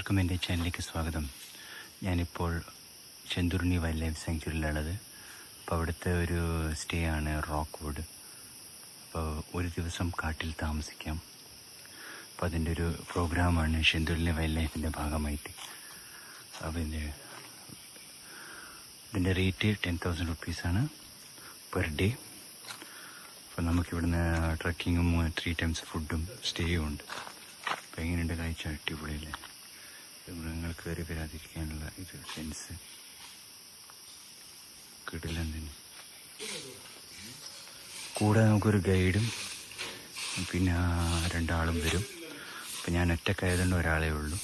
എല്ലാവർക്കും എൻ്റെ ചാനലിലേക്ക് സ്വാഗതം. ഞാനിപ്പോൾ ചെന്തുരുണി വൈൽഡ് ലൈഫ് സാങ്ച്വറിയിലുള്ളത്. അപ്പോൾ അവിടുത്തെ ഒരു സ്റ്റേ ആണ് റോക്ക്വുഡ്. അപ്പോൾ ഒരു ദിവസം കാട്ടിൽ താമസിക്കാം. അപ്പോൾ അതിൻ്റെ ഒരു പ്രോഗ്രാമാണ് ചെന്തുരുണി വൈൽഡ് ലൈഫിൻ്റെ ഭാഗമായിട്ട്. അപ്പോൾ ഇതിൻ്റെ റേറ്റ് 10,000 റുപ്പീസാണ് പെർ ഡേ. അപ്പോൾ നമുക്കിവിടുന്ന് ട്രക്കിങ്ങും 3 ടൈംസ് ഫുഡും സ്റ്റേയും ഉണ്ട്. അപ്പോൾ എങ്ങനെയുണ്ട് കാഴ്ച? അടിപൊളിയല്ലേ? മൃഗങ്ങൾ കയറി വരാതിരിക്കാനുള്ള ഇത് ഫെൻസ് കിടിലൻ തന്നെ. കൂടെ നമുക്കൊരു ഗൈഡും പിന്നെ 2 ആളും വരും. അപ്പം ഞാൻ ഒറ്റക്കായതുകൊണ്ട് ഒരാളേ ഉള്ളൂ.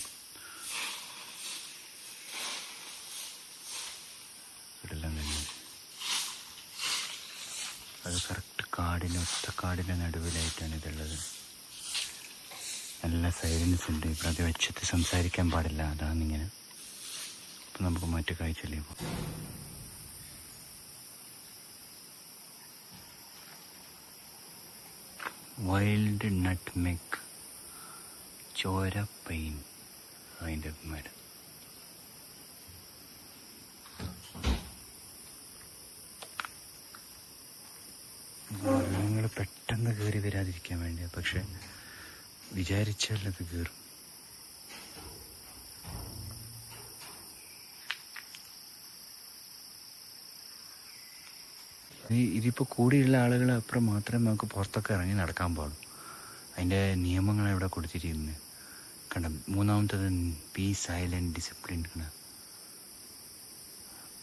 കിടിലൻ തന്നെ. അത് കറക്റ്റ് ഒറ്റക്കാടിൻ്റെ നടുവിലായിട്ടാണ് ഇതുള്ളത്. നല്ല സൈലൻസ് ഉണ്ട്. ഇപ്പോൾ അത് വെച്ചിട്ട് സംസാരിക്കാൻ പാടില്ല, അതാണിങ്ങനെ. അപ്പം നമുക്ക് മറ്റു കാഴ്ചയിലേ പോകാം. വൈൽഡ് നട്ട്മെഗ്, ചോര പൈൻ, അതിൻ്റെ മരം. നിങ്ങൾ പെട്ടെന്ന് കയറി വരാതിരിക്കാൻ വേണ്ടി, പക്ഷെ വിചാരിച്ചാലത് കയറും. ഇതിപ്പോൾ കൂടിയുള്ള ആളുകൾ അപ്പുറം മാത്രമേ നമുക്ക് പുറത്തൊക്കെ ഇറങ്ങി നടക്കാൻ പാടുള്ളൂ. അതിൻ്റെ നിയമങ്ങൾ ഇവിടെ കൊടുത്തിരിക്കുന്നത് കണ്ട. 3-ാമത്തത് പീസ്, ഐലൻഡ്, ഡിസിപ്ലിൻ.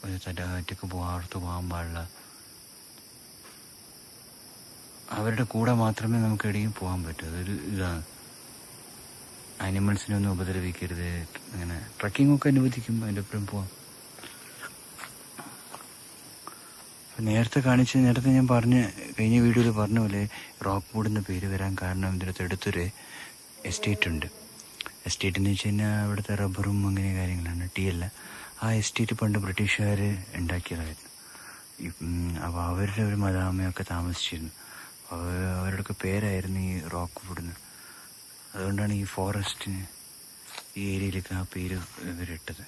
ഒരു ഒറ്റക്ക് പുറത്ത് പോകാൻ പാടില്ല. അവരുടെ കൂടെ മാത്രമേ നമുക്ക് എവിടെയും പോകാൻ പറ്റൂ. അതൊരു ഇതാണ്. ആനിമൽസിനെ ഒന്നും ഉപദ്രവിക്കരുത്. അങ്ങനെ ട്രക്കിങ്ങൊക്കെ അനുവദിക്കും, അതിൻ്റെ ഒപ്പം പോവാം. നേരത്തെ ഞാൻ കഴിഞ്ഞ വീഡിയോയിൽ പറഞ്ഞ പോലെ റോക്ക്വുഡ് എന്ന പേര് വരാൻ കാരണം ഇതിനകത്ത് അടുത്തൊരു എസ്റ്റേറ്റ് ഉണ്ട്. എസ്റ്റേറ്റ് എന്ന് വെച്ച് കഴിഞ്ഞാൽ അവിടുത്തെ റബ്ബറും അങ്ങനെ കാര്യങ്ങളാണ്, ടീ അല്ല. ആ എസ്റ്റേറ്റ് പണ്ട് ബ്രിട്ടീഷുകാർ ഉണ്ടാക്കിയതായിരുന്നു. അപ്പോൾ അവരുടെ ഒരു മദാമയൊക്കെ താമസിച്ചിരുന്നു. അവരുടെയൊക്കെ പേരായിരുന്നു ഈ റോക്ക്വുഡ്. അതുകൊണ്ടാണ് ഈ ഫോറസ്റ്റിന്, ഈ ഏരിയയിലേക്ക് ആ പേര് ഇവരിട്ടത്.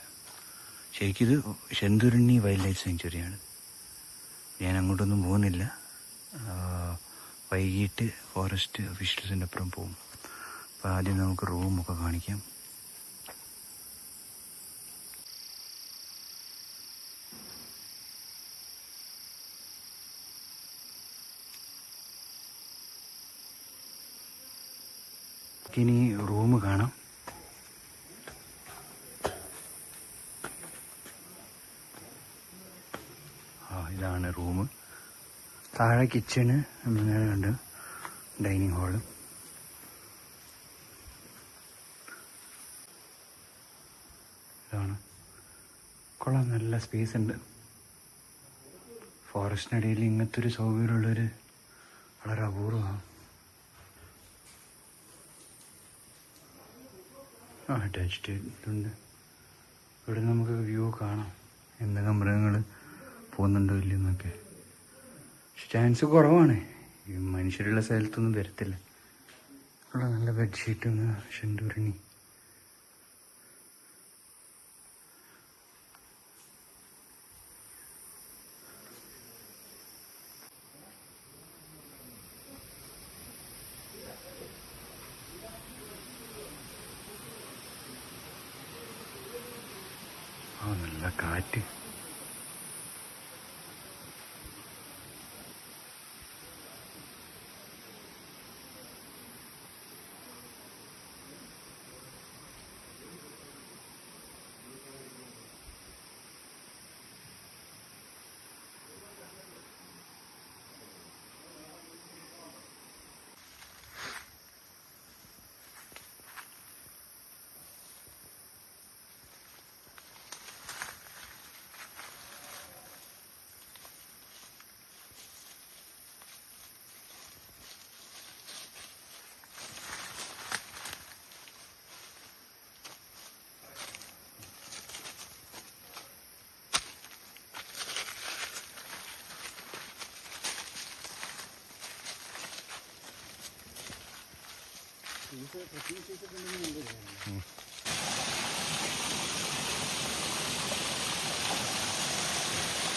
ശരിക്കും ഇത് ചെന്തുരുണി വൈൽഡ് ലൈഫ് സാങ്ച്വറിയാണ്. ഞാൻ അങ്ങോട്ടൊന്നും പോകുന്നില്ല. വൈകിട്ട് ഫോറസ്റ്റ് ഒഫീഷ്യൽസിൻ്റെ അപ്പുറം പോകും. അപ്പോൾ ആദ്യം നമുക്ക് റൂമൊക്കെ കാണിക്കാം. ഇനി റൂം കാണാം. ഇതാണ് റൂം. താഴെ കിച്ചണ്, നേരെ കണ്ട് ഡൈനിങ് ഹാള്. ഇതാണ് കൊള്ളാം, നല്ല സ്പേസ് ഉണ്ട്. ഫോറസ്റ്റിനിടയിൽ ഇങ്ങനത്തെ ഒരു സൗകര്യമുള്ളൊരു വളരെ അപൂർവമാണ്. അറ്റാച്ച്ഡ് ഇതുണ്ട്. ഇവിടെ നമുക്ക് വ്യൂ കാണാം, എന്തൊക്കെ മൃഗങ്ങൾ പോകുന്നുണ്ടോ ഇല്ലെന്നൊക്കെ. ചാൻസ് കുറവാണ്, ഈ മനുഷ്യരുള്ള സ്ഥലത്തൊന്നും വരത്തില്ല. ഉള്ള നല്ല ബെഡ്ഷീറ്റും ചെന്തുരുണി. നല്ല കാറ്റ്.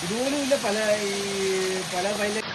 ഇതുപോലുമില്ല പല വൈൽഡ്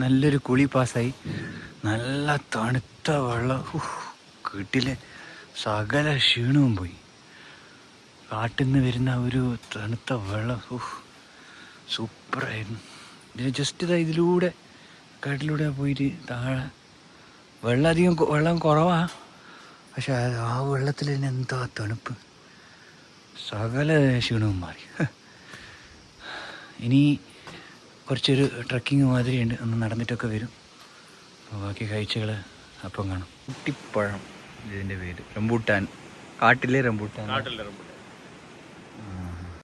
നല്ലൊരു കുളി പാസ്സായി. നല്ല തണുത്ത വെള്ളം കിട്ടിലെ സകല ക്ഷീണവും പോയി. കാട്ടിൽ നിന്ന് വരുന്ന ഒരു തണുത്ത വെള്ളം സൂപ്പറായിരുന്നു. ഇതിന് ജസ്റ്റ് ഇതാ ഇതിലൂടെ കാട്ടിലൂടെ പോയിട്ട് താഴെ വെള്ളം കുറവാണ്, പക്ഷെ ആ വെള്ളത്തിൽ തന്നെ എന്താ തണുപ്പ്, സകല ക്ഷീണവും മാറി. ഇനി കുറച്ചൊരു ട്രക്കിങ് മാതിരിയുണ്ട്, ഒന്ന് നടന്നിട്ടൊക്കെ വരും. അപ്പോൾ ബാക്കി കാഴ്ചകൾ അപ്പം കാണും. കുട്ടിപ്പഴം ഇതിൻ്റെ പേര്, റംബൂട്ടാൻ, കാട്ടിലെ റംബൂട്ടാൻ.